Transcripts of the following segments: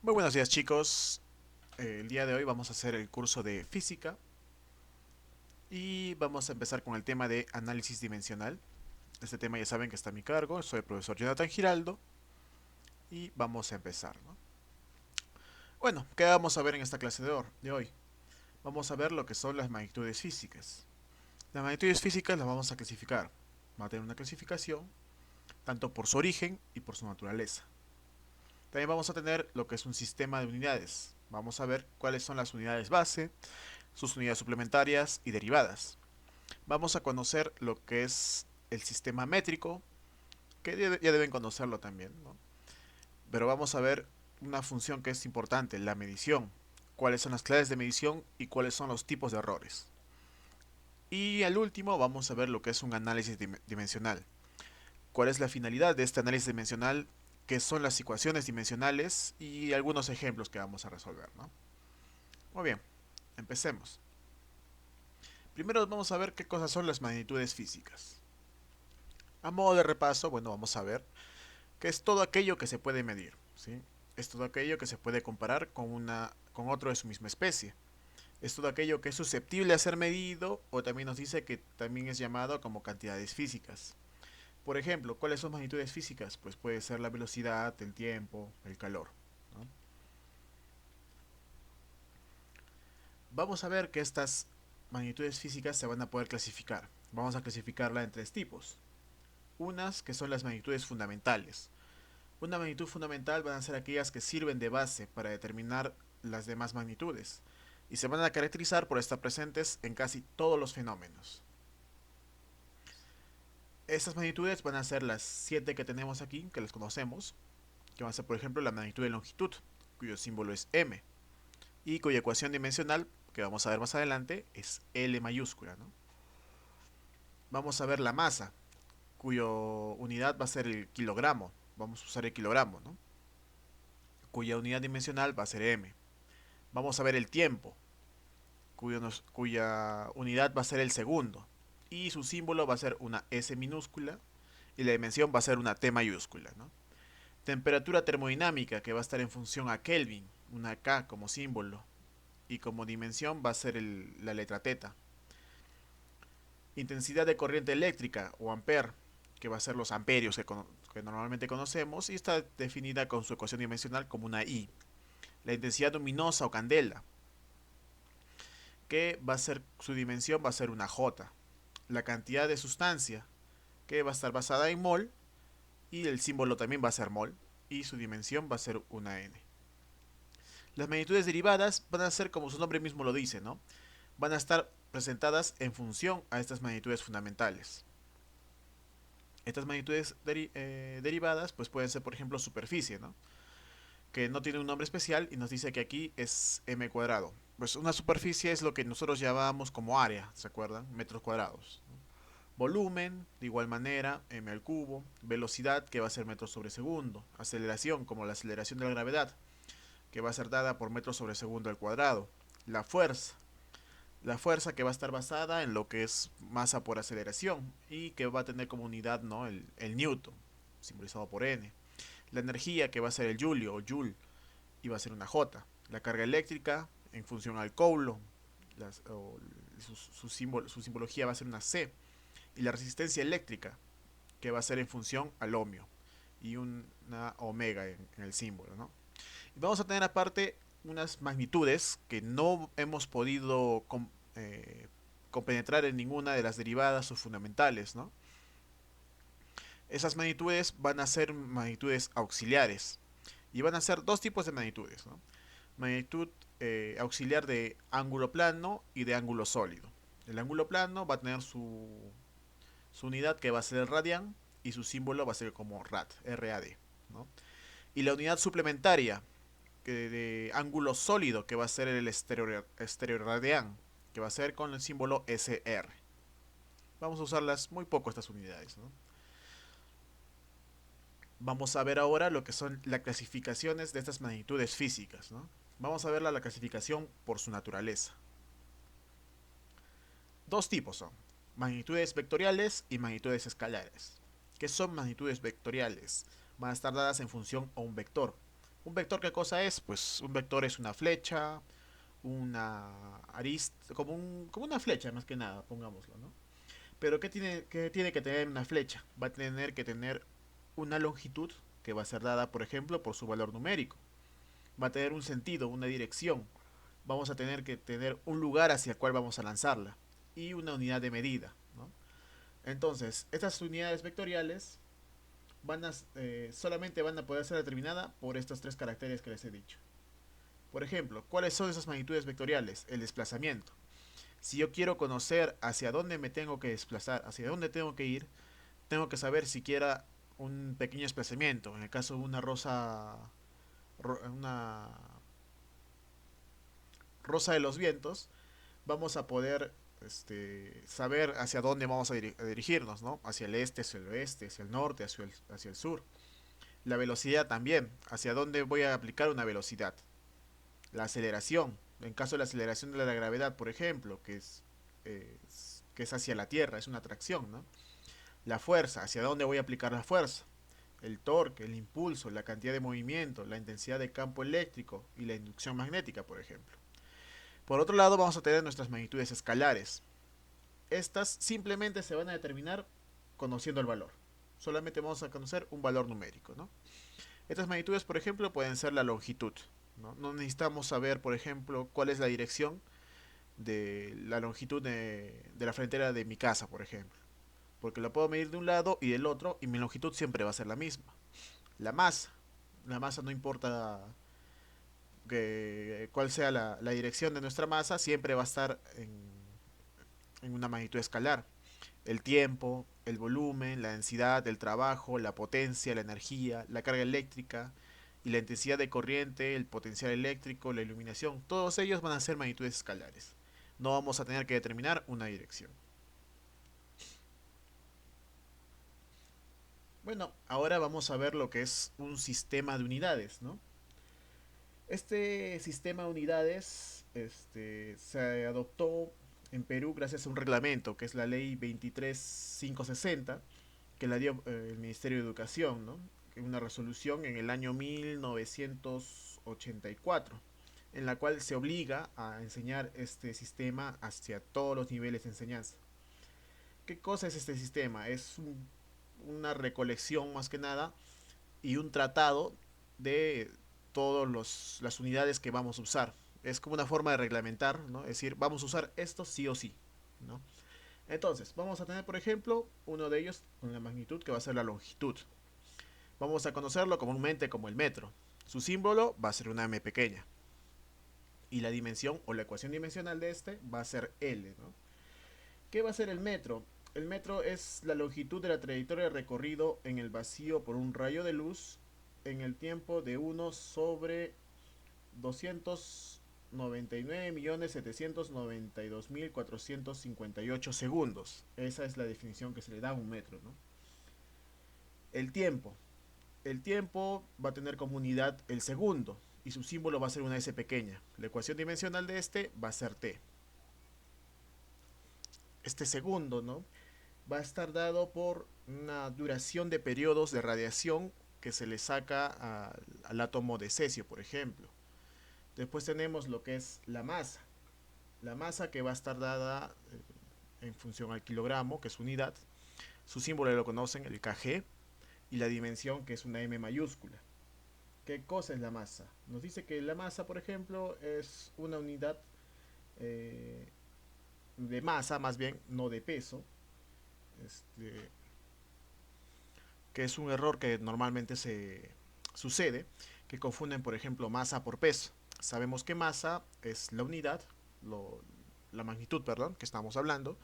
Muy buenos días chicos, el día de hoy vamos a hacer el curso de física y vamos a empezar con el tema de análisis dimensional. Este tema ya saben que está a mi cargo, soy el profesor Jonathan Giraldo y vamos a empezar, ¿no? Bueno, ¿qué vamos a ver en esta clase de hoy? Vamos a ver lo que son las magnitudes físicas. Las magnitudes físicas las vamos a clasificar. Va a tener una clasificación tanto por su origen y por su naturaleza. También vamos a tener lo que es un sistema de unidades. Vamos a ver cuáles son las unidades base, sus unidades suplementarias y derivadas. Vamos a conocer lo que es el sistema métrico, que ya deben conocerlo también, ¿no? Pero vamos a ver una función que es importante, la medición. Cuáles son las claves de medición y cuáles son los tipos de errores. Y al último vamos a ver lo que es un análisis dimensional. Cuál es la finalidad de este análisis dimensional, qué son las ecuaciones dimensionales y algunos ejemplos que vamos a resolver, ¿no? Muy bien, empecemos. Primero vamos a ver qué cosas son las magnitudes físicas. A modo de repaso, bueno, vamos a ver que es todo aquello que se puede medir, ¿sí? Es todo aquello que se puede comparar con otro de su misma especie. Es todo aquello que es susceptible a ser medido o también nos dice que también es llamado como cantidades físicas. Por ejemplo, ¿cuáles son magnitudes físicas? Pues puede ser la velocidad, el tiempo, el calor, ¿no? Vamos a ver que estas magnitudes físicas se van a poder clasificar. Vamos a clasificarla en tres tipos. Unas que son las magnitudes fundamentales. Una magnitud fundamental van a ser aquellas que sirven de base para determinar las demás magnitudes y se van a caracterizar por estar presentes en casi todos los fenómenos. Estas magnitudes van a ser las 7 que tenemos aquí, que las conocemos, que van a ser por ejemplo la magnitud de longitud, cuyo símbolo es m, y cuya ecuación dimensional, que vamos a ver más adelante, es L mayúscula, ¿no? Vamos a ver la masa, cuyo unidad va a ser el kilogramo, vamos a usar el kilogramo, ¿no? Cuya unidad dimensional va a ser m. Vamos a ver el tiempo, cuya unidad va a ser el segundo. Y su símbolo va a ser una S minúscula y la dimensión va a ser una T mayúscula, ¿no? Temperatura termodinámica, que va a estar en función a Kelvin, una K como símbolo. Y como dimensión va a ser la letra teta. Intensidad de corriente eléctrica o ampere, que va a ser los amperios que normalmente conocemos y está definida con su ecuación dimensional como una I. La intensidad luminosa o candela, que va a ser su dimensión va a ser una J. La cantidad de sustancia, que va a estar basada en mol, y el símbolo también va a ser mol, y su dimensión va a ser una n. Las magnitudes derivadas van a ser como su nombre mismo lo dice, ¿no? Van a estar presentadas en función a estas magnitudes fundamentales. Estas magnitudes derivadas pues pueden ser por ejemplo superficie, ¿no? Que no tiene un nombre especial y nos dice que aquí es m cuadrado. Pues una superficie es lo que nosotros llamamos como área, ¿se acuerdan? Metros cuadrados. Volumen, de igual manera, m al cubo. Velocidad, que va a ser metros sobre segundo. Aceleración, como la aceleración de la gravedad, que va a ser dada por metros sobre segundo al cuadrado. La fuerza que va a estar basada en lo que es masa por aceleración y que va a tener como unidad, ¿no? el newton, simbolizado por n. La energía, que va a ser el julio o joule, y va a ser una J. La carga eléctrica, en función al coulomb, su simbología va a ser una C. Y la resistencia eléctrica, que va a ser en función al ohmio y una omega en el símbolo, ¿no? Y vamos a tener aparte unas magnitudes que no hemos podido compenetrar en ninguna de las derivadas o fundamentales, ¿no? Esas magnitudes van a ser magnitudes auxiliares y van a ser dos tipos de magnitudes, ¿no? Magnitud auxiliar de ángulo plano y de ángulo sólido. El ángulo plano va a tener su unidad, que va a ser el radián, y su símbolo va a ser como rad, RAD, ¿no? Y la unidad suplementaria de ángulo sólido, que va a ser el estereoradián, que va a ser con el símbolo SR. Vamos a usarlas muy poco estas unidades, ¿no? Vamos a ver ahora lo que son las clasificaciones de estas magnitudes físicas, ¿no? Vamos a ver la clasificación por su naturaleza. Dos tipos son: magnitudes vectoriales y magnitudes escalares. ¿Qué son magnitudes vectoriales? Van a estar dadas en función a un vector. ¿Un vector qué cosa es? Pues un vector es una flecha, una arista, como una flecha más que nada, pongámoslo, ¿no? Pero qué tiene que tener una flecha? Va a tener que tener una longitud que va a ser dada, por ejemplo, por su valor numérico. Va a tener un sentido, una dirección. Vamos a tener que tener un lugar hacia el cual vamos a lanzarla y una unidad de medida, ¿no? Entonces, estas unidades vectoriales solamente van a poder ser determinadas por estos tres caracteres que les he dicho. Por ejemplo, ¿cuáles son esas magnitudes vectoriales? El desplazamiento. Si yo quiero conocer hacia dónde me tengo que desplazar, hacia dónde tengo que ir, tengo que saber siquiera un pequeño desplazamiento. En el caso de una rosa de los vientos, vamos a poder saber hacia dónde vamos a dirigirnos, ¿no? Hacia el este, hacia el oeste, hacia el norte, hacia el sur. La velocidad también, hacia dónde voy a aplicar una velocidad. La aceleración, en caso de la aceleración de la gravedad, por ejemplo, que es hacia la Tierra, es una atracción, ¿no? La fuerza, hacia dónde voy a aplicar la fuerza. El torque, el impulso, la cantidad de movimiento, la intensidad de campo eléctrico y la inducción magnética, por ejemplo. Por otro lado, vamos a tener nuestras magnitudes escalares. Estas simplemente se van a determinar conociendo el valor. Solamente vamos a conocer un valor numérico, ¿no? Estas magnitudes, por ejemplo, pueden ser la longitud. No necesitamos saber, por ejemplo, cuál es la dirección de la longitud de la frontera de mi casa, por ejemplo. Porque la puedo medir de un lado y del otro y mi longitud siempre va a ser la misma. La masa. La masa no importa cuál sea la dirección de nuestra masa, siempre va a estar en una magnitud escalar. El tiempo, el volumen, la densidad, el trabajo, la potencia, la energía, la carga eléctrica y la intensidad de corriente, el potencial eléctrico, la iluminación, todos ellos van a ser magnitudes escalares. No vamos a tener que determinar una dirección. Bueno, ahora vamos a ver lo que es un sistema de unidades, ¿no? Este sistema de unidades se adoptó en Perú gracias a un reglamento, que es la ley 23560, que la dio el Ministerio de Educación, ¿no? Una resolución en el año 1984, en la cual se obliga a enseñar este sistema hacia todos los niveles de enseñanza. ¿Qué cosa es este sistema? Una recolección más que nada y un tratado de todas las unidades que vamos a usar. Es como una forma de reglamentar, ¿no? Es decir, vamos a usar esto sí o sí, ¿no? Entonces, vamos a tener, por ejemplo, uno de ellos con la magnitud que va a ser la longitud. Vamos a conocerlo comúnmente como el metro. Su símbolo va a ser una m pequeña. Y la dimensión o la ecuación dimensional de este va a ser L, ¿no? ¿Qué va a ser el metro? El metro es la longitud de la trayectoria de recorrido en el vacío por un rayo de luz en el tiempo de 1 sobre 299.792.458 segundos. Esa es la definición que se le da a un metro, ¿no? El tiempo. El tiempo va a tener como unidad el segundo y su símbolo va a ser una S pequeña. La ecuación dimensional de este va a ser T. Este segundo, ¿no? Va a estar dado por una duración de periodos de radiación que se le saca al átomo de cesio, por ejemplo. Después tenemos lo que es la masa. La masa que va a estar dada en función al kilogramo, que es unidad. Su símbolo lo conocen, el kg. Y la dimensión, que es una m mayúscula. ¿Qué cosa es la masa? Nos dice que la masa, por ejemplo, es una unidad eh, de masa, más bien, no de peso. Este, que es un error que normalmente se sucede, que confunden, por ejemplo, masa por peso. Sabemos que masa es la unidad, la magnitud, perdón, que estamos hablando,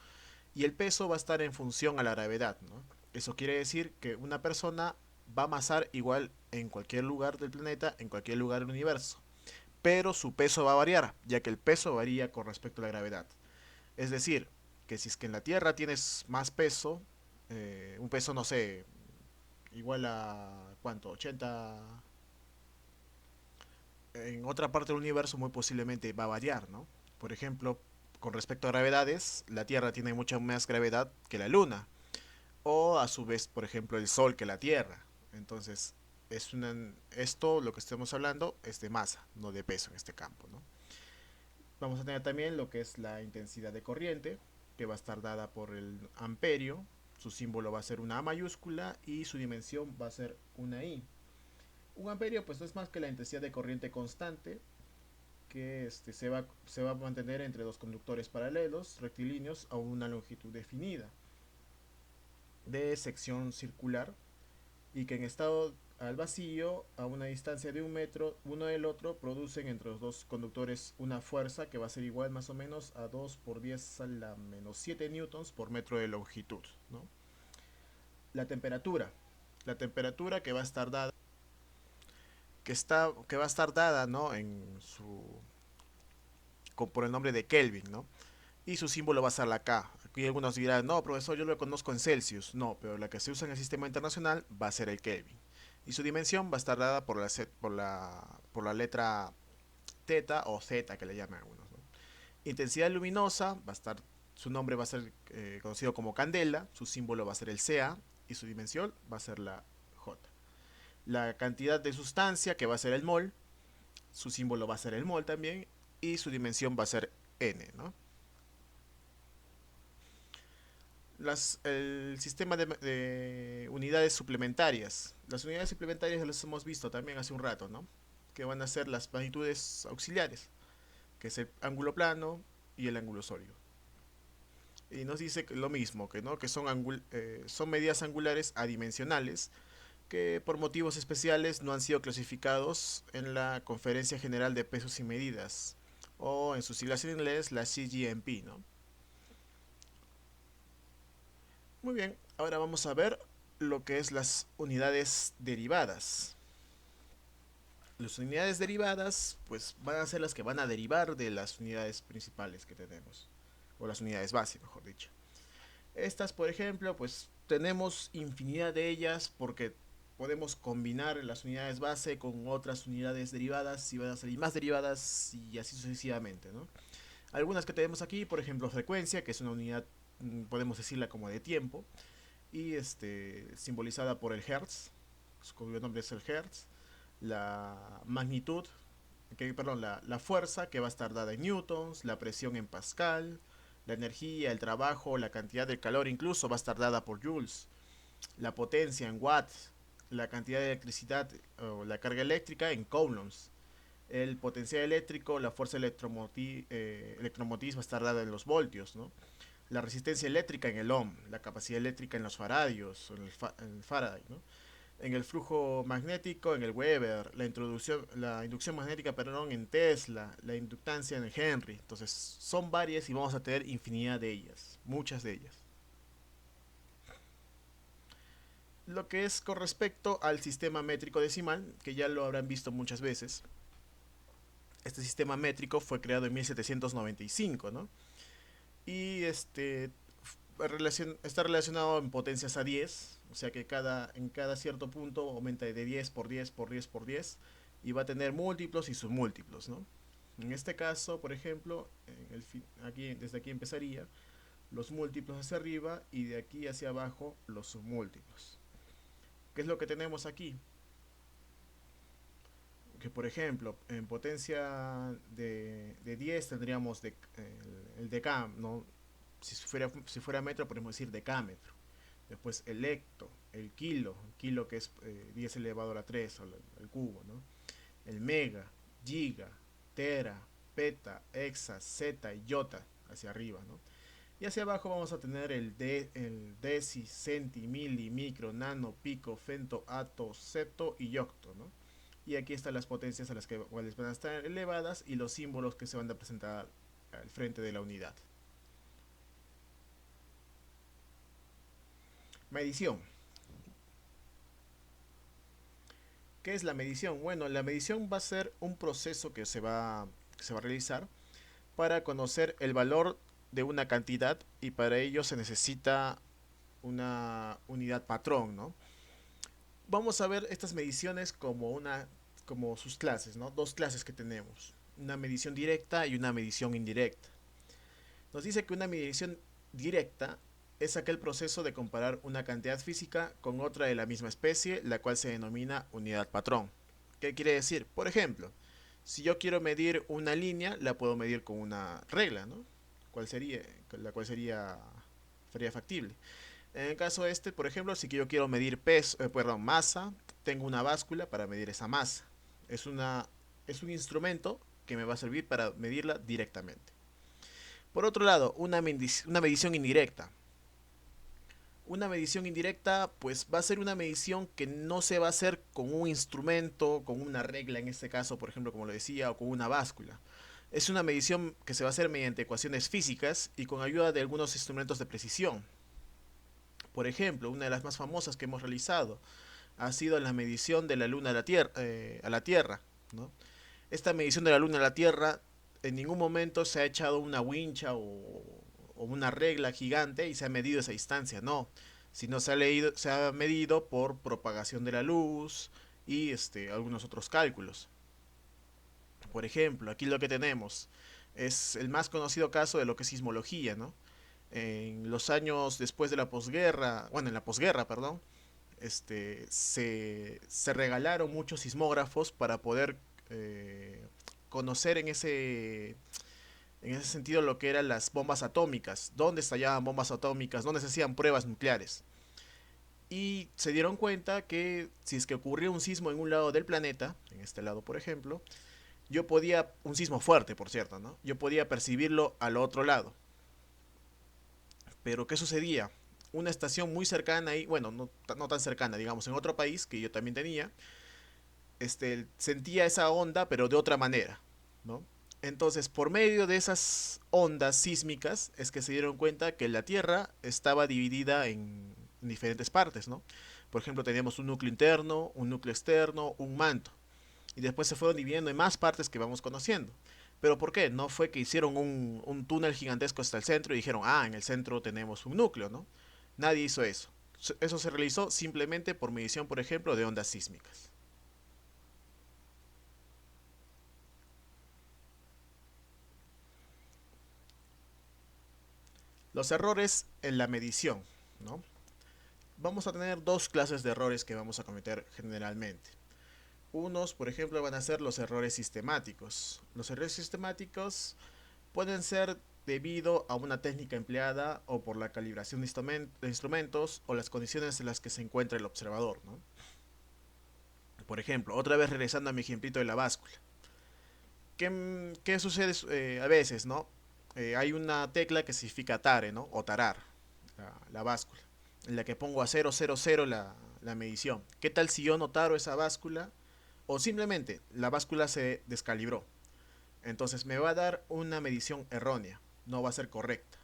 y el peso va a estar en función a la gravedad, ¿no? Eso quiere decir que una persona va a masar igual en cualquier lugar del planeta, en cualquier lugar del universo, pero su peso va a variar, ya que el peso varía con respecto a la gravedad. Es decir, que si es que en la Tierra tienes más peso, un peso, no sé, igual a ¿cuánto? 80. En otra parte del universo muy posiblemente va a variar, ¿no? Por ejemplo, con respecto a gravedades, la Tierra tiene mucha más gravedad que la Luna. O a su vez, por ejemplo, el Sol que la Tierra. Entonces, esto, lo que estamos hablando, es de masa, no de peso en este campo, ¿no? Vamos a tener también lo que es la intensidad de corriente, que va a estar dada por el amperio. Su símbolo va a ser una A mayúscula y su dimensión va a ser una I. Un amperio pues no es más que la intensidad de corriente constante que se va a mantener entre dos conductores paralelos, rectilíneos, a una longitud definida de sección circular y que en estado al vacío, a una distancia de 1 metro uno del otro, producen entre los dos conductores una fuerza que va a ser igual más o menos a 2 por 10 a la menos 7 newtons por metro de longitud, ¿no? La temperatura. La temperatura que va a estar dada, que va a estar dada, ¿no? Por el nombre de Kelvin, ¿no? Y su símbolo va a ser la K. Aquí algunos dirán, no, profesor, yo lo conozco en Celsius. No, pero la que se usa en el sistema internacional va a ser el Kelvin. Y su dimensión va a estar dada por la letra teta o zeta que le llaman algunos, ¿no? Intensidad luminosa va a estar, su nombre va a ser conocido como candela, su símbolo va a ser el Ca y su dimensión va a ser la J. La cantidad de sustancia que va a ser el mol, su símbolo va a ser el mol también y su dimensión va a ser N, ¿no? El sistema de unidades suplementarias. Las unidades suplementarias las hemos visto también hace un rato, ¿no? Que van a ser las magnitudes auxiliares, que es el ángulo plano y el ángulo sólido. Y nos dice lo mismo, que, ¿no? Que son medidas angulares adimensionales que por motivos especiales no han sido clasificados en la Conferencia General de Pesos y Medidas, o en sus siglas en inglés, la CGMP, ¿no? Muy bien, ahora vamos a ver lo que es las unidades derivadas. Las unidades derivadas, pues van a ser las que van a derivar de las unidades principales que tenemos, o las unidades base, mejor dicho. Estas, por ejemplo, pues tenemos infinidad de ellas porque podemos combinar las unidades base con otras unidades derivadas y van a salir más derivadas y así sucesivamente, ¿no? Algunas que tenemos aquí, por ejemplo, frecuencia, que es una unidad, podemos decirla como de tiempo, y simbolizada por el hertz, cuyo nombre es el hertz, la magnitud, perdón, la fuerza que va a estar dada en newtons, la presión en pascal, la energía, el trabajo, la cantidad de calor incluso va a estar dada por joules, la potencia en watts, la cantidad de electricidad o la carga eléctrica en coulombs, el potencial eléctrico, la fuerza electromotriz va a estar dada en los voltios, ¿no? La resistencia eléctrica en el ohm, la capacidad eléctrica en los faradios, en el Faraday, ¿no? En el flujo magnético en el Weber, la inducción magnética, perdón, en Tesla, la inductancia en el Henry. Entonces, son varias y vamos a tener infinidad de ellas, muchas de ellas. Lo que es con respecto al sistema métrico decimal, que ya lo habrán visto muchas veces. Este sistema métrico fue creado en 1795, ¿no? Y está relacionado en potencias a 10, o sea que en cada cierto punto aumenta de 10 por 10 por 10 por 10 y va a tener múltiplos y submúltiplos, ¿no? En este caso, por ejemplo, desde aquí empezaría los múltiplos hacia arriba y de aquí hacia abajo los submúltiplos. ¿Qué es lo que tenemos aquí? Que por ejemplo, en potencia de 10 tendríamos el decam, ¿no? Si fuera metro, podemos decir decámetro. Después el hecto, el kilo que es 10 elevado a la 3 al cubo, ¿no? El mega, giga, tera, peta, hexa, zeta y iota hacia arriba, ¿no? Y hacia abajo vamos a tener el deci, centi, mili, micro, nano, pico, femto, ato, septo y octo, ¿no? Y aquí están las potencias a las cuales van a estar elevadas y los símbolos que se van a presentar al frente de la unidad. Medición. ¿Qué es la medición? Bueno, la medición va a ser un proceso que se va a realizar para conocer el valor de una cantidad y para ello se necesita una unidad patrón, ¿no? Vamos a ver estas mediciones como sus clases, ¿no? Dos clases que tenemos, una medición directa y una medición indirecta. Nos dice que una medición directa es aquel proceso de comparar una cantidad física con otra de la misma especie, la cual se denomina unidad patrón. ¿Qué quiere decir? Por ejemplo, si yo quiero medir una línea, la puedo medir con una regla, ¿no? ¿Cuál sería? La cual sería factible. En el caso este, por ejemplo, si yo quiero medir masa, tengo una báscula para medir esa masa. Es, una, es un instrumento que me va a servir para medirla directamente. Por otro lado, una medición indirecta. Una medición indirecta, pues va a ser una medición que no se va a hacer con un instrumento, con una regla en este caso, por ejemplo, como lo decía, o con una báscula. Es una medición que se va a hacer mediante ecuaciones físicas y con ayuda de algunos instrumentos de precisión. Por ejemplo, una de las más famosas que hemos realizado ha sido la medición de la Luna a la Tierra, ¿no? Esta medición de la Luna a la Tierra en ningún momento se ha echado una wincha o una regla gigante y se ha medido esa distancia, no, sino se ha medido por propagación de la luz y algunos otros cálculos. Por ejemplo, aquí lo que tenemos es el más conocido caso de lo que es sismología, ¿no? En los años después de la posguerra, bueno, en la posguerra, perdón, se regalaron muchos sismógrafos para poder conocer en ese sentido lo que eran las bombas atómicas, dónde estallaban bombas atómicas, dónde se hacían pruebas nucleares. Y se dieron cuenta que si es que ocurría un sismo en un lado del planeta, en este lado por ejemplo, un sismo fuerte por cierto, ¿no? Yo podía percibirlo al otro lado. Pero ¿qué sucedía? Una estación muy cercana y, bueno, no tan cercana, digamos, en otro país que yo también tenía, sentía esa onda, pero de otra manera, ¿no? Entonces, por medio de esas ondas sísmicas, es que se dieron cuenta que la Tierra estaba dividida en diferentes partes, ¿no? Por ejemplo, teníamos un núcleo interno, un núcleo externo, un manto. Y después se fueron dividiendo en más partes que vamos conociendo. ¿Pero por qué? No fue que hicieron un túnel gigantesco hasta el centro y dijeron, ah, en el centro tenemos un núcleo, ¿no? Nadie hizo eso. Eso se realizó simplemente por medición, por ejemplo, de ondas sísmicas. Los errores en la medición, ¿no? Vamos a tener dos clases de errores que vamos a cometer generalmente. Unos, por ejemplo, van a ser los errores sistemáticos. Los errores sistemáticos pueden ser debido a una técnica empleada o por la calibración de instrumentos o las condiciones en las que se encuentra el observador, ¿no? Por ejemplo, otra vez regresando a mi ejemplito de la báscula. ¿Qué sucede a veces, no? Hay una tecla que significa tare, ¿no? O tarar, la báscula, en la que pongo a 000 la medición. ¿Qué tal si yo no taro esa báscula? O simplemente la báscula se descalibró. Entonces me va a dar una medición errónea, no va a ser correcta.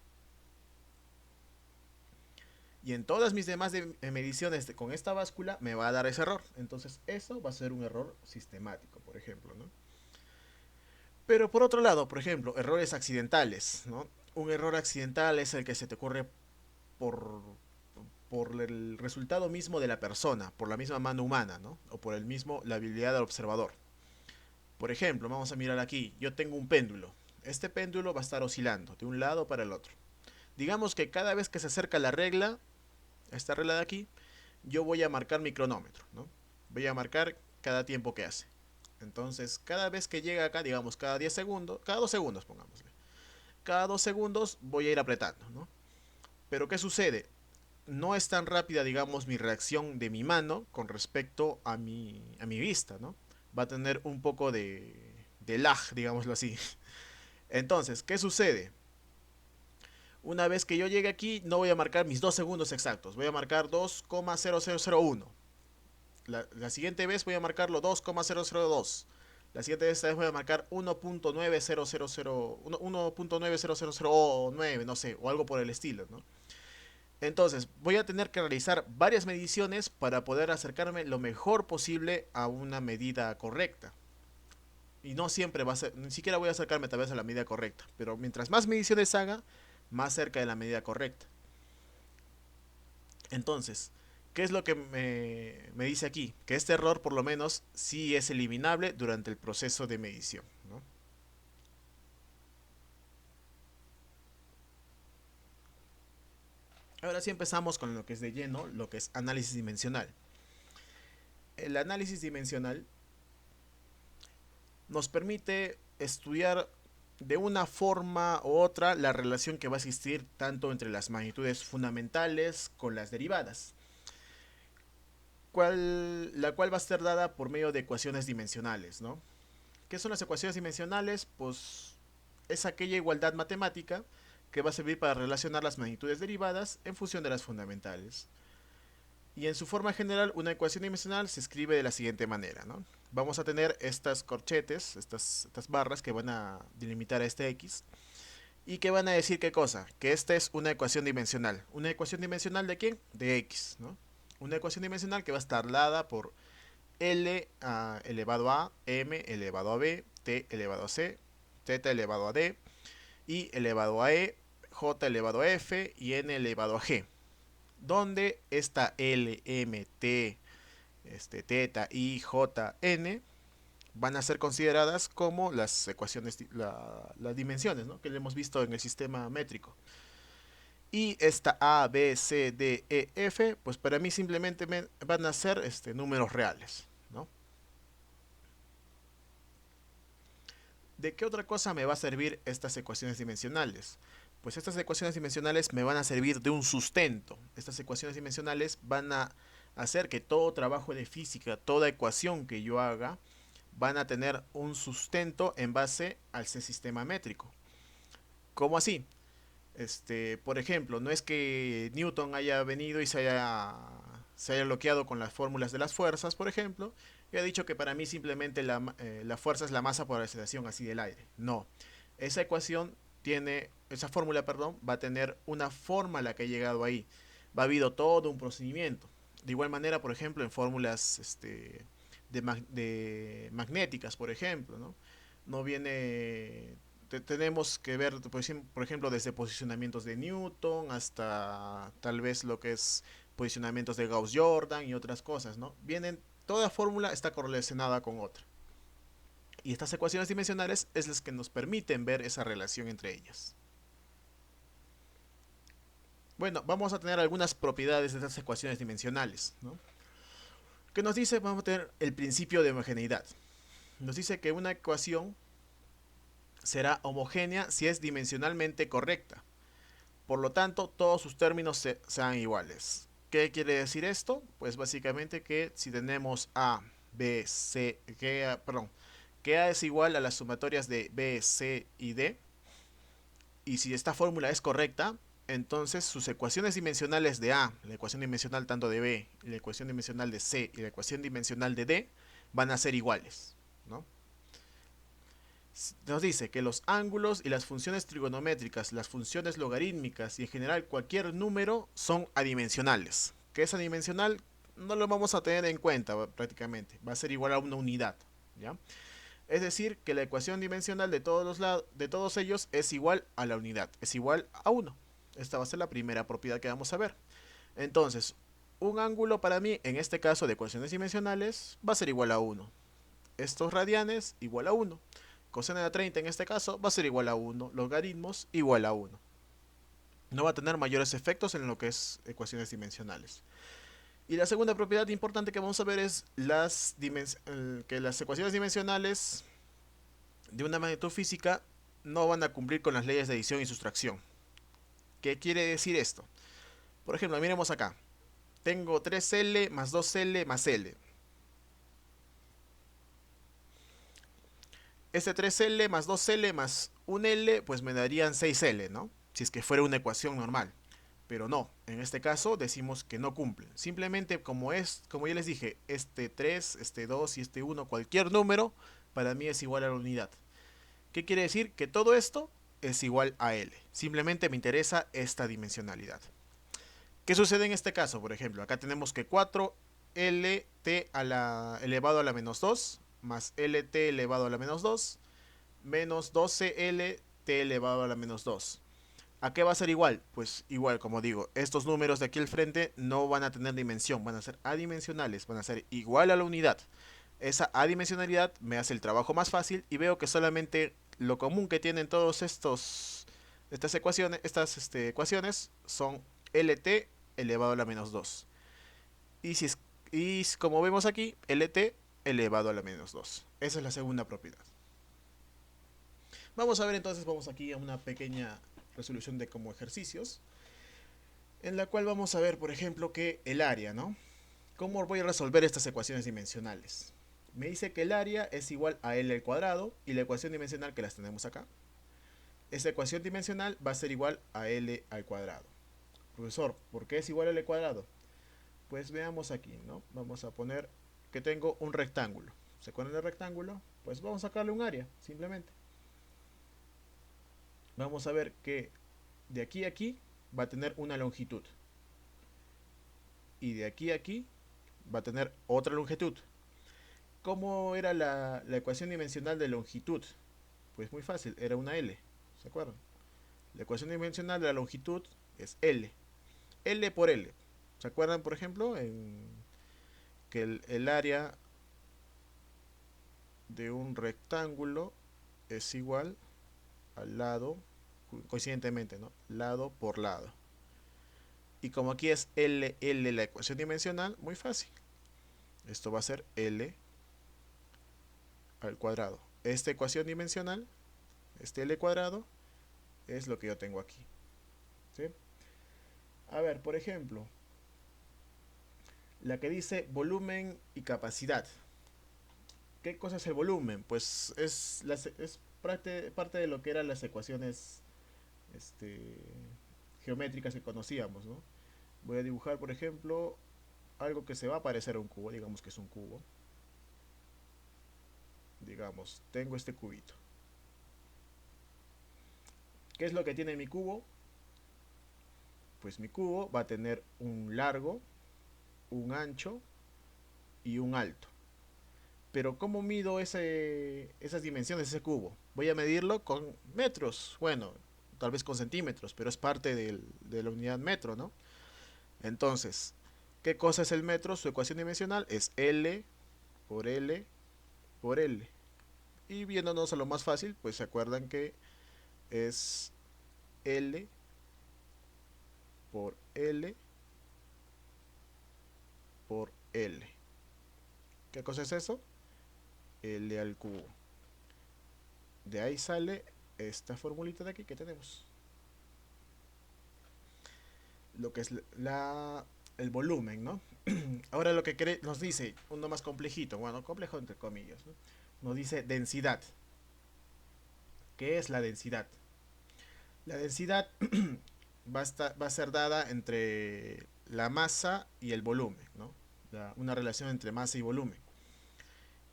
Y en todas mis demás mediciones con esta báscula me va a dar ese error. Entonces eso va a ser un error sistemático, por ejemplo, ¿no? Pero por otro lado, por ejemplo, errores accidentales, ¿no? Un error accidental es el que se te ocurre por, por el resultado mismo de la persona, por la misma mano humana, ¿no? O por la habilidad del observador. Por ejemplo, vamos a mirar aquí, yo tengo un péndulo. Este péndulo va a estar oscilando de un lado para el otro. Digamos que cada vez que se acerca la regla, esta regla de aquí, yo voy a marcar mi cronómetro, ¿no? Voy a marcar cada tiempo que hace. Entonces, cada vez que llega acá, digamos, cada 10 segundos, cada 2 segundos, pongámosle. Cada 2 segundos voy a ir apretando, ¿no? Pero ¿qué sucede? No es tan rápida, digamos, mi reacción de mi mano con respecto a mi vista, ¿no? Va a tener un poco de lag, digámoslo así. Entonces, ¿qué sucede? Una vez que yo llegue aquí, no voy a marcar mis 2 segundos exactos, voy a marcar 2,0001. La siguiente vez voy a marcarlo 2,002. La siguiente vez voy a marcar 1.9000 no sé, o algo por el estilo, ¿no? Entonces, voy a tener que realizar varias mediciones para poder acercarme lo mejor posible a una medida correcta. Y no siempre va a ser, ni siquiera voy a acercarme tal vez a la medida correcta, pero mientras más mediciones haga, más cerca de la medida correcta. Entonces, ¿qué es lo que me dice aquí? Que este error por lo menos sí es eliminable durante el proceso de medición, ¿no? Ahora sí empezamos con lo que es de lleno, lo que es análisis dimensional. El análisis dimensional nos permite estudiar de una forma u otra la relación que va a existir tanto entre las magnitudes fundamentales con las derivadas, la cual va a ser dada por medio de ecuaciones dimensionales, ¿no? ¿Qué son las ecuaciones dimensionales? Pues es aquella igualdad matemática que va a servir para relacionar las magnitudes derivadas en función de las fundamentales. Y en su forma general, una ecuación dimensional se escribe de la siguiente manera, ¿no? Vamos a tener estas corchetes, estas barras que van a delimitar a este X y que van a decir qué cosa, que esta es una ecuación dimensional. ¿Una ecuación dimensional de quién? De X, ¿no? Una ecuación dimensional que va a estar dada por L elevado a M elevado a B, T elevado a C, Z elevado a D, I elevado a E, J elevado a F y N elevado a G, donde esta L, M, T, teta, I, J, N van a ser consideradas como las ecuaciones, las dimensiones, ¿no?, que le hemos visto en el sistema métrico. Y esta A, B, C, D, E, F, pues para mí simplemente van a ser números reales, ¿no? ¿De qué otra cosa me va a servir estas ecuaciones dimensionales? Pues estas ecuaciones dimensionales me van a servir de un sustento. Estas ecuaciones dimensionales van a hacer que todo trabajo de física, toda ecuación que yo haga, van a tener un sustento en base al sistema métrico. ¿Cómo así? Por ejemplo, no es que Newton haya venido y se haya bloqueado con las fórmulas de las fuerzas, por ejemplo, y ha dicho que para mí simplemente la fuerza es la masa por aceleración así del aire. No, esa ecuación esa fórmula, perdón, va a tener una forma a la que ha llegado ahí. Va a habido todo un procedimiento. De igual manera, por ejemplo, en fórmulas de magnéticas, por ejemplo, ¿no? No viene tenemos que ver, por ejemplo, desde posicionamientos de Newton hasta tal vez lo que es posicionamientos de Gauss-Jordan y otras cosas, ¿no? Toda fórmula está correlacionada con otra. Y estas ecuaciones dimensionales es las que nos permiten ver esa relación entre ellas. Bueno, vamos a tener algunas propiedades de estas ecuaciones dimensionales, ¿no? ¿Qué nos dice? Vamos a tener el principio de homogeneidad. Nos dice que una ecuación será homogénea si es dimensionalmente correcta. Por lo tanto, todos sus términos sean iguales. ¿Qué quiere decir esto? Pues básicamente que si tenemos A, B, C, que A es igual a las sumatorias de B, C y D, y si esta fórmula es correcta, entonces sus ecuaciones dimensionales de A, la ecuación dimensional tanto de B, la ecuación dimensional de C y la ecuación dimensional de D van a ser iguales, ¿no? Nos dice que los ángulos y las funciones trigonométricas, las funciones logarítmicas y en general cualquier número son adimensionales. ¿Qué es adimensional? No lo vamos a tener en cuenta prácticamente. Va a ser igual a una unidad, ¿ya? Es decir, que la ecuación dimensional de todos ellos es igual a la unidad, es igual a 1. Esta va a ser la primera propiedad que vamos a ver. Entonces, un ángulo para mí, en este caso de ecuaciones dimensionales, va a ser igual a 1. Estos radianes igual a 1. Coseno de 30 en este caso va a ser igual a 1. Logaritmos igual a 1. No va a tener mayores efectos en lo que es ecuaciones dimensionales. Y la segunda propiedad importante que vamos a ver es que las ecuaciones dimensionales de una magnitud física no van a cumplir con las leyes de adición y sustracción. ¿Qué quiere decir esto? Por ejemplo, miremos acá. Tengo 3L más 2L más L. Este 3L más 2L más 1L pues me darían 6L, ¿no? Si es que fuera una ecuación normal. Pero no, en este caso decimos que no cumplen. Simplemente como ya les dije, este 3, este 2 y este 1, cualquier número, para mí es igual a la unidad. ¿Qué quiere decir? Que todo esto es igual a L. Simplemente me interesa esta dimensionalidad. ¿Qué sucede en este caso? Por ejemplo, acá tenemos que 4LT elevado a la menos 2 más LT elevado a la menos 2 menos 12LT elevado a la menos 2. ¿A qué va a ser igual? Pues igual, como digo, estos números de aquí al frente no van a tener dimensión, van a ser adimensionales, van a ser igual a la unidad. Esa adimensionalidad me hace el trabajo más fácil y veo que solamente lo común que tienen todos estas ecuaciones son LT elevado a la menos 2. Y, si es, y como vemos aquí, LT elevado a la menos 2. Esa es la segunda propiedad. Vamos a ver entonces, vamos aquí a una pequeña resolución de como ejercicios, en la cual vamos a ver, por ejemplo, que el área, ¿no? ¿Cómo voy a resolver estas ecuaciones dimensionales? Me dice que el área es igual a L al cuadrado y la ecuación dimensional que las tenemos acá. Esta ecuación dimensional va a ser igual a L al cuadrado. Profesor, ¿por qué es igual a L al cuadrado? Pues veamos aquí, ¿no? Vamos a poner que tengo un rectángulo. ¿Se acuerdan del rectángulo? Pues vamos a sacarle un área, simplemente. Vamos a ver que de aquí a aquí va a tener una longitud. Y de aquí a aquí va a tener otra longitud. ¿Cómo era la ecuación dimensional de longitud? Pues muy fácil, era una L. ¿Se acuerdan? La ecuación dimensional de la longitud es L. L por L. ¿Se acuerdan, por ejemplo, que el área de un rectángulo es igual al lado, coincidentemente, ¿no? Lado por lado. Y como aquí es L, L la ecuación dimensional, muy fácil. Esto va a ser L al cuadrado. Esta ecuación dimensional, este L cuadrado, es lo que yo tengo aquí. ¿Sí? A ver, por ejemplo, la que dice volumen y capacidad. ¿Qué cosa es el volumen? Pues es parte de lo que eran las ecuaciones este, geométricas que conocíamos, ¿no? Voy a dibujar, por ejemplo, algo que se va a parecer a un cubo, digamos que es un cubo. Digamos, tengo este cubito. ¿Qué es lo que tiene mi cubo? Pues mi cubo va a tener un largo, un ancho y un alto. Pero ¿cómo mido esas dimensiones de ese cubo? Voy a medirlo con metros. Bueno, tal vez con centímetros, pero es parte de la unidad metro, ¿no? Entonces, ¿qué cosa es el metro? Su ecuación dimensional es L por L por L. Y viéndonos a lo más fácil, pues se acuerdan que es L por L por L. ¿Qué cosa es eso? L al cubo. De ahí sale esta formulita de aquí que tenemos. Lo que es el volumen, ¿no? Ahora lo que nos dice, uno más complejito, bueno, complejo entre comillas, ¿no? Nos dice densidad. ¿Qué es la densidad? La densidad va a ser dada entre la masa y el volumen, ¿no? Una relación entre masa y volumen.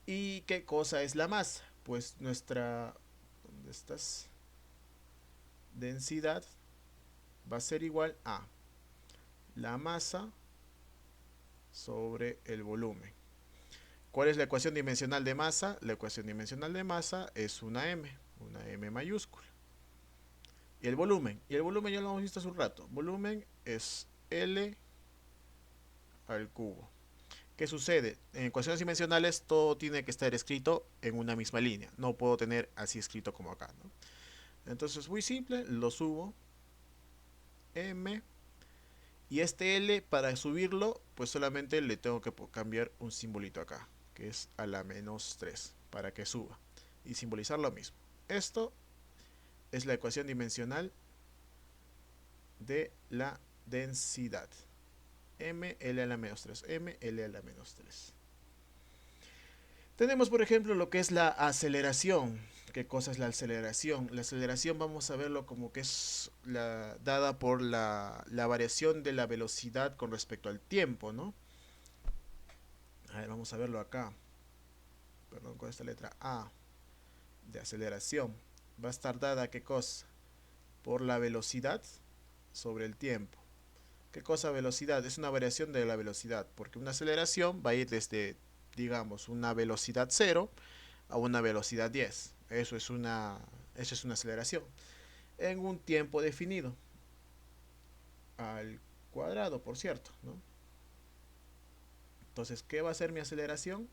¿Y qué cosa es la masa? Pues nuestra, ¿dónde estás? Densidad va a ser igual a la masa sobre el volumen. ¿Cuál es la ecuación dimensional de masa? La ecuación dimensional de masa es una M mayúscula. Y el volumen ya lo hemos visto hace un rato. Volumen es L al cubo. ¿Qué sucede? En ecuaciones dimensionales todo tiene que estar escrito en una misma línea. No puedo tener así escrito como acá, ¿no? Entonces, muy simple, lo subo. M. Y este L, para subirlo, pues solamente le tengo que cambiar un simbolito acá, que es a la menos 3, para que suba. Y simbolizar lo mismo. Esto es la ecuación dimensional de la densidad. M, L a la menos 3. M, L a la menos 3. Tenemos, por ejemplo, lo que es la aceleración. ¿Qué cosa es la aceleración? La aceleración vamos a verlo como que es dada por la variación de la velocidad con respecto al tiempo, ¿no? A ver, vamos a verlo acá. Perdón, con esta letra A de aceleración. Va a estar dada, ¿qué cosa? Por la velocidad sobre el tiempo. ¿Qué cosa velocidad? Es una variación de la velocidad, porque una aceleración va a ir desde, digamos, una velocidad 0 a una velocidad 10. Eso es una aceleración en un tiempo definido, al cuadrado, por cierto, ¿no? Entonces, ¿qué va a ser mi aceleración?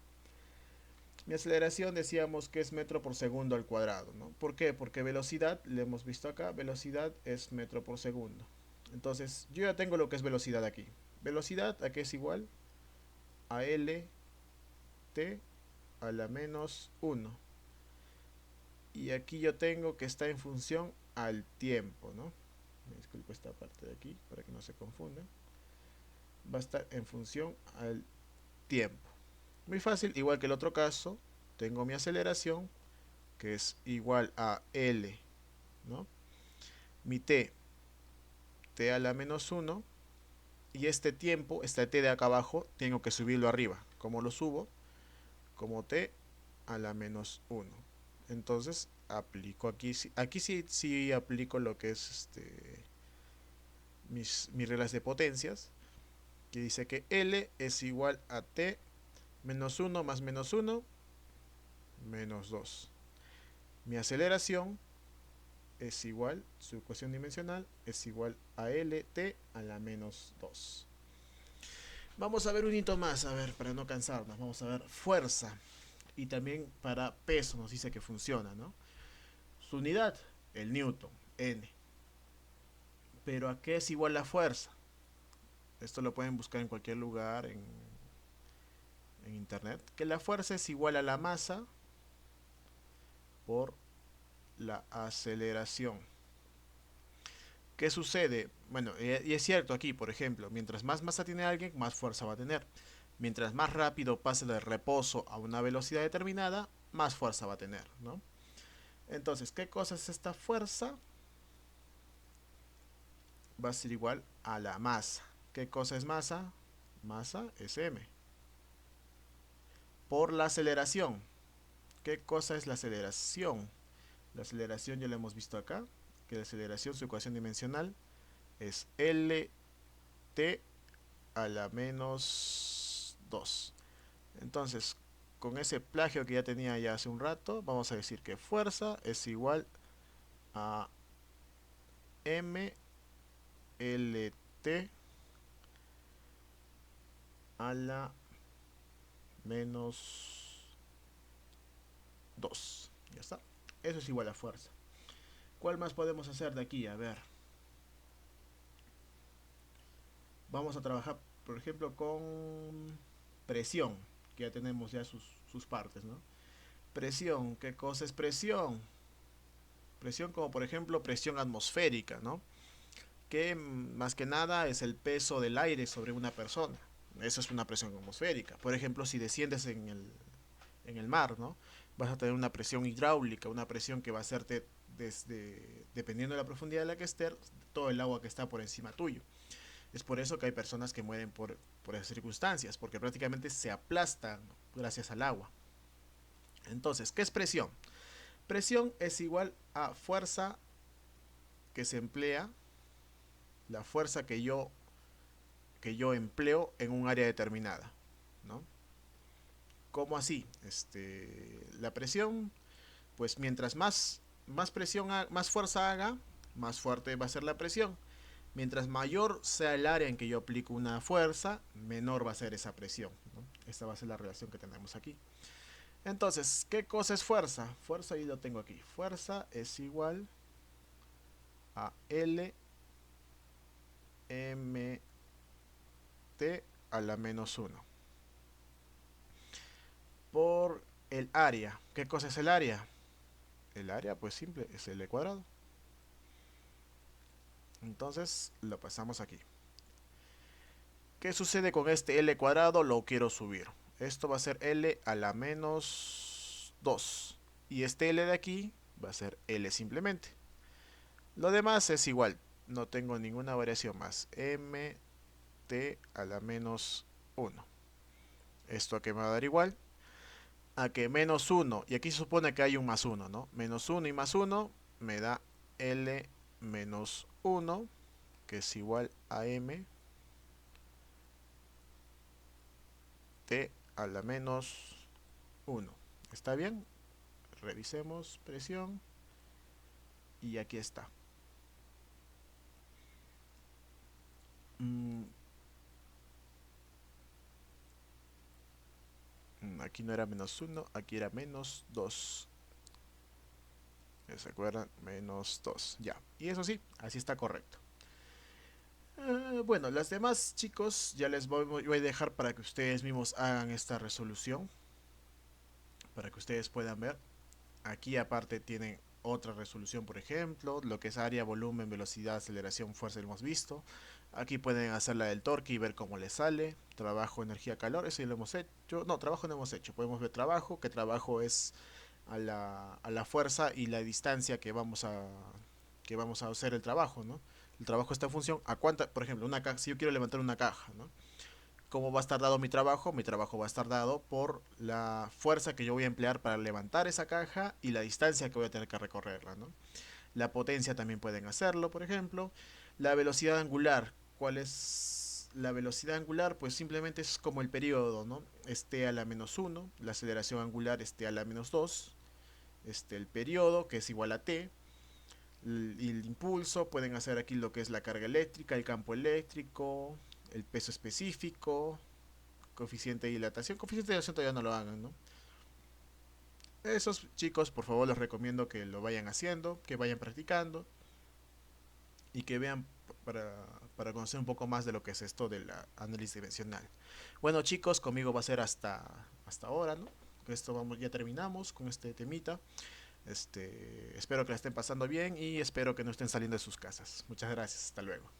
Mi aceleración decíamos que es metro por segundo al cuadrado, ¿no? ¿Por qué? Porque velocidad, le hemos visto acá, velocidad es metro por segundo. Entonces, yo ya tengo lo que es velocidad aquí. Velocidad aquí es igual a Lt a la menos uno. Y aquí yo tengo que está en función al tiempo, ¿no? Me disculpo esta parte de aquí para que no se confunda. Va a estar en función al tiempo. Muy fácil, igual que el otro caso, tengo mi aceleración que es igual a L, ¿no? Mi t a la menos uno, y este tiempo, este t de acá abajo, tengo que subirlo arriba. ¿Cómo lo subo? Como t a la menos uno. Entonces aplico aquí, aquí sí aplico lo que es mis reglas de potencias, que dice que L es igual a t menos uno más menos uno menos 2. Mi aceleración es igual, su ecuación dimensional es igual a Lt a la menos 2. Vamos a ver un hito más, a ver, para no cansarnos. Vamos a ver fuerza. Y también para peso nos dice que funciona, ¿no? Su unidad, el newton, N. Pero ¿a qué es igual la fuerza? Esto lo pueden buscar en cualquier lugar en internet. Que la fuerza es igual a la masa por la aceleración. ¿Qué sucede? Bueno, y es cierto aquí, por ejemplo, mientras más masa tiene alguien, más fuerza va a tener. Mientras más rápido pase del reposo a una velocidad determinada, más fuerza va a tener, ¿no? Entonces, ¿qué cosa es esta fuerza? Va a ser igual a la masa. ¿Qué cosa es masa? Masa es m. Por la aceleración. ¿Qué cosa es la aceleración? La aceleración ya lo hemos visto acá, que la aceleración, su ecuación dimensional, es Lt a la menos 2. Entonces, con ese plagio que ya tenía ya hace un rato, vamos a decir que fuerza es igual a mLt a la menos 2. Ya está. Eso es igual a fuerza. ¿Cuál más podemos hacer de aquí? A ver. Vamos a trabajar, por ejemplo, con presión, que ya tenemos ya sus partes, ¿no? Presión, ¿qué cosa es presión? Presión como por ejemplo presión atmosférica, ¿no? Que más que nada es el peso del aire sobre una persona. Eso es una presión atmosférica. Por ejemplo, si desciendes en el mar, ¿no? Vas a tener una presión hidráulica, una presión que va a hacerte desde, dependiendo de la profundidad de la que esté, todo el agua que está por encima tuyo. Es por eso que hay personas que mueren por esas circunstancias, porque prácticamente se aplastan gracias al agua. Entonces, ¿qué es presión? Presión es igual a fuerza que se emplea, la fuerza que yo empleo en un área determinada, ¿no? ¿Cómo así? La presión, pues mientras más presión, más fuerza haga, más fuerte va a ser la presión. Mientras mayor sea el área en que yo aplico una fuerza, menor va a ser esa presión, ¿no? Esta va a ser la relación que tenemos aquí. Entonces, ¿qué cosa es fuerza? Fuerza, y lo tengo aquí. Fuerza es igual a L mt a la menos uno por el área. ¿Qué cosa es el área? El área, pues simple, es L cuadrado. Entonces, lo pasamos aquí. ¿Qué sucede con este L cuadrado? Lo quiero subir. Esto va a ser L a la menos 2. Y este L de aquí va a ser L simplemente. Lo demás es igual. No tengo ninguna variación más. mt a la menos 1. Esto a que me va a dar igual a que menos 1. Y aquí se supone que hay un más 1, ¿no? Menos 1 y más 1 me da L menos 1, que es igual a m t a la menos 1. ¿Está bien? Revisemos presión. Y aquí está. Mm, aquí no era menos 1, aquí era menos 2. ¿Se acuerdan? Menos 2. Ya. Y eso sí, así está correcto. Bueno, las demás chicos ya les voy a dejar para que ustedes mismos hagan esta resolución, para que ustedes puedan ver. Aquí aparte tienen otra resolución, por ejemplo, lo que es área, volumen, velocidad, aceleración, fuerza, lo hemos visto. Aquí pueden hacer la del torque y ver cómo les sale. Trabajo, energía, calor, eso ya lo hemos hecho. No, trabajo no hemos hecho. Podemos ver trabajo, que trabajo es a la fuerza y la distancia que vamos a hacer el trabajo, ¿no? El trabajo está en función a cuánta, por ejemplo, una caja, si yo quiero levantar una caja, ¿no? ¿Cómo va a estar dado mi trabajo? Mi trabajo va a estar dado por la fuerza que yo voy a emplear para levantar esa caja y la distancia que voy a tener que recorrerla, ¿no? La potencia también pueden hacerlo, por ejemplo. La velocidad angular. ¿Cuál es la velocidad angular? Pues simplemente es como el periodo, ¿no? Esté a la menos uno, la aceleración angular esté a la menos 2, el periodo que es igual a t, y el impulso. Pueden hacer aquí lo que es la carga eléctrica, el campo eléctrico, el peso específico, coeficiente de dilatación. Coeficiente de dilatación todavía no lo hagan, ¿no? Esos chicos, por favor, les recomiendo que lo vayan haciendo, que vayan practicando y que vean para, conocer un poco más de lo que es esto del análisis dimensional. Bueno, chicos, conmigo va a ser hasta ahora, ¿no? Esto vamos, ya terminamos con este temita. Espero que la estén pasando bien y espero que no estén saliendo de sus casas. Muchas gracias, hasta luego.